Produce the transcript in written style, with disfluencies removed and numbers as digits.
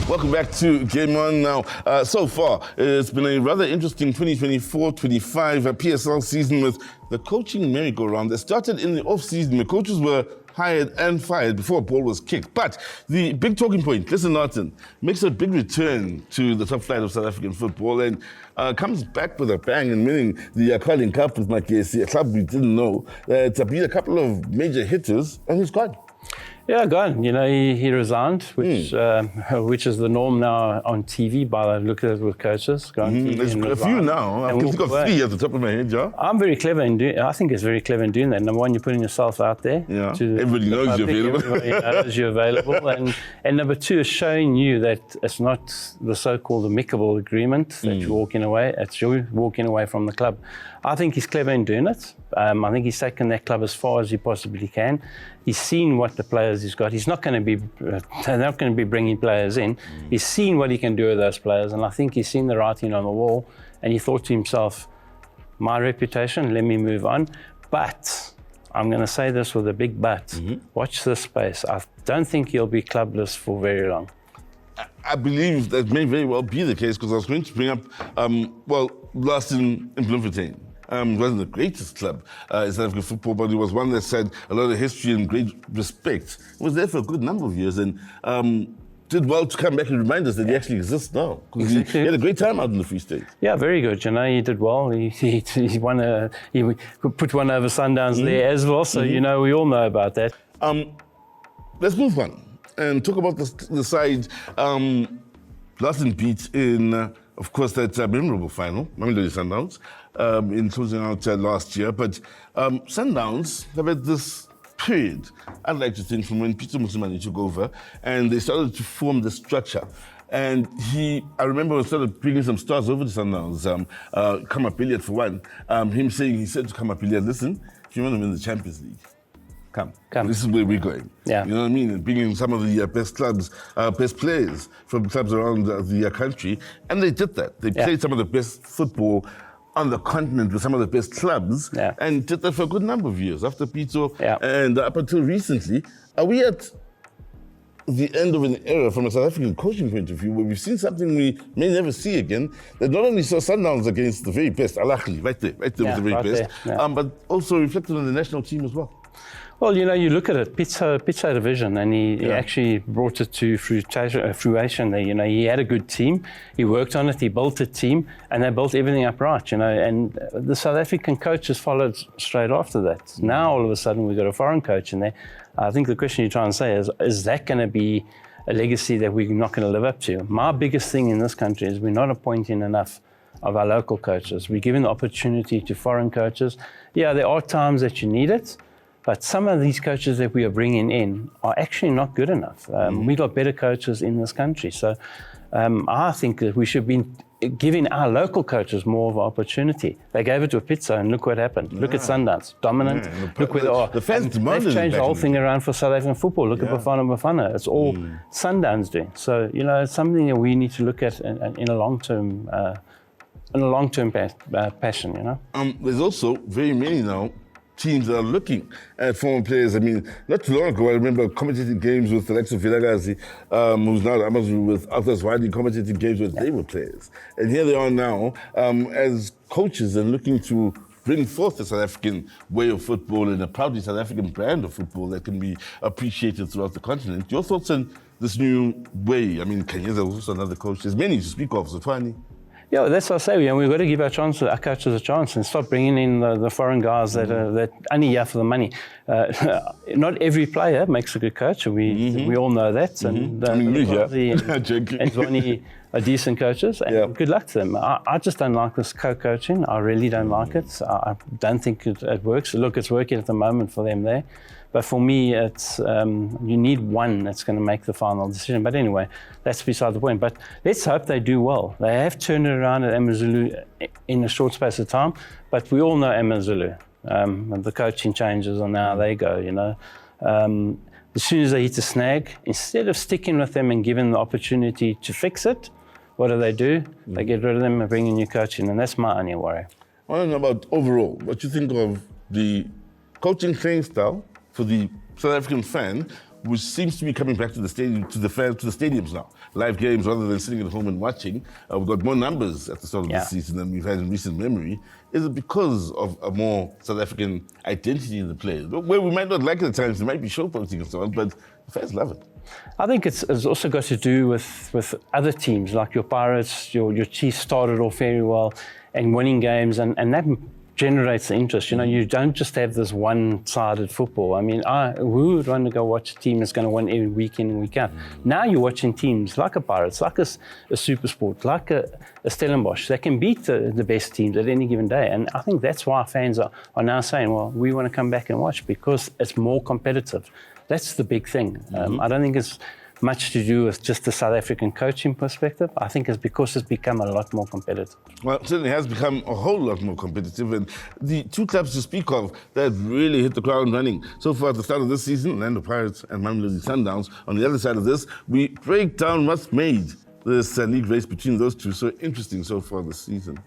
Welcome back to Game On now. So far, it's been a rather interesting 2024-25 PSL season with the coaching merry-go-round that started in the off-season. The coaches were hired and fired before a ball was kicked. But the big talking point, Clinton Larsen, makes a big return to the top flight of South African football and comes back with a bang and winning the Carling Cup with Magesi, a club we didn't know. It's been a couple of major hitters, and he's gone. Yeah, gone. You know, he resigned, which is the norm now on TV by the look at it with coaches. Go on TV There's a few now. I can think of three at the top of my head, Joe. I'm very clever in doing. I think it's very clever in doing that. Number one, you're putting yourself out there. Yeah. To everybody knows public, you're available. Everybody knows you're available. And number two is showing you that it's not the so-called amicable agreement that you're walking away. It's you walking away from the club. I think he's clever in doing it. I think he's taken that club as far as he possibly can. He's seen what the players he's got. He's not going to be, they're not going to be bringing players in. He's seen what he can do with those players, and I think he's seen the writing on the wall, and he thought to himself, my reputation, let me move on. But I'm going to say this with a big but. Watch this space. I don't think he'll be clubless for very long. I believe that may very well be the case, because I was going to bring up, Larsen in Bloemfontein. It wasn't the greatest club in South African football, but it was one that had a lot of history and great respect. It was there for a good number of years and did well to come back and remind us that he actually exists now. Exactly. He had a great time out in the Free State. Yeah, very good. You know, he did well. He won he put one over Sundowns there as well. So you know, we all know about that. Let's move on and talk about the side Larsen beat in, of course, that memorable final, Mamelodi Sundowns, in closing out last year. But Sundowns have had this period, I'd like to think, from when Peter Musimani took over, and they started to form the structure. And I remember started bringing some stars over to Sundowns, Kamapiliat for one, he said to Kamapiliat, listen, if you want to win the Champions League, come. This is where we're going. Yeah. You know what I mean? And bringing some of the best clubs, best players from clubs around the country. And they did that. They played some of the best football on the continent with some of the best clubs and did that for a good number of years. After Pito and up until recently, are we at the end of an era from a South African coaching point of view where we've seen something we may never see again, that not only saw Sundowns against the very best, Al-Ahly, right there with the very best, but also reflected on the national team as well? Well, you know, you look at it, Pitts had a vision, and he actually brought it to fruition there. You know, he had a good team, he worked on it, he built a team, and they built everything up right, you know, and the South African coaches followed straight after that. Now, all of a sudden, we've got a foreign coach in there. I think the question you're trying to say is that going to be a legacy that we're not going to live up to? My biggest thing in this country is we're not appointing enough of our local coaches. We're giving the opportunity to foreign coaches. Yeah, there are times that you need it, but some of these coaches that we are bringing in are actually not good enough. We've got better coaches in this country. So I think that we should be giving our local coaches more of an opportunity. They gave it to a Pizza, and look what happened. Look at Sundowns, dominant. Look where they are. The fans demanded. They've changed the whole thing around for South African football. Look at Bafana. It's all Sundowns doing. So, you know, it's something that we need to look at in a long-term passion, you know. There's also very many now teams that are looking at former players. I mean, not too long ago, I remember commentating games with the likes of Vilagazi, who's now at Amazulu, with others widely commentating games where they were players. And here they are now as coaches and looking to bring forth the South African way of football and a proudly South African brand of football that can be appreciated throughout the continent. Your thoughts on this new way? I mean, Kenyeza was also another coach. There's many to speak of, Zafani. Yeah, that's what I say. We've got to give our coaches a chance and stop bringing in the foreign guys that only here for the money. Not every player makes a good coach. We all know that. And I mean, me here. And Zwani are decent coaches. And good luck to them. I just don't like this co-coaching. I really don't like it. I don't think it works. Look, it's working at the moment for them there. But for me, it's you need one that's going to make the final decision. But anyway, that's beside the point. But let's hope they do well. They have turned it around at Amazulu in a short space of time. But we all know Amazulu. The coaching changes on how they go, you know. As soon as they hit a snag, instead of sticking with them and giving them the opportunity to fix it, what do? They get rid of them and bring in new coaching. And that's my only worry. I want to know about overall, what you think of the coaching playing style for the South African fan which seems to be coming back to the stadium, to the fans, to the stadiums now. Live games rather than sitting at home and watching. We've got more numbers at the start of the season than we've had in recent memory. Is it because of a more South African identity in the players? Where we might not like it at times, it might be showboating and so on, but the fans love it. I think it's also got to do with other teams, like your Pirates, your Chiefs started off very well and winning games, and that generates the interest. You know, you don't just have this one-sided football. I mean, who would want to go watch a team that's going to win every week in and week out? Now you're watching teams like a Pirates, like a SuperSport, like a Stellenbosch that can beat the best teams at any given day. And I think that's why fans are now saying, well, we want to come back and watch because it's more competitive. That's the big thing. I don't think it's much to do with just the South African coaching perspective. I think it's because it's become a lot more competitive. Well, it certainly has become a whole lot more competitive, and the two clubs to speak of that really hit the ground running so far at the start of this season, Orlando Pirates and Mamelodi Sundowns. On the other side of this, we break down what's made this league race between those two so interesting so far this season.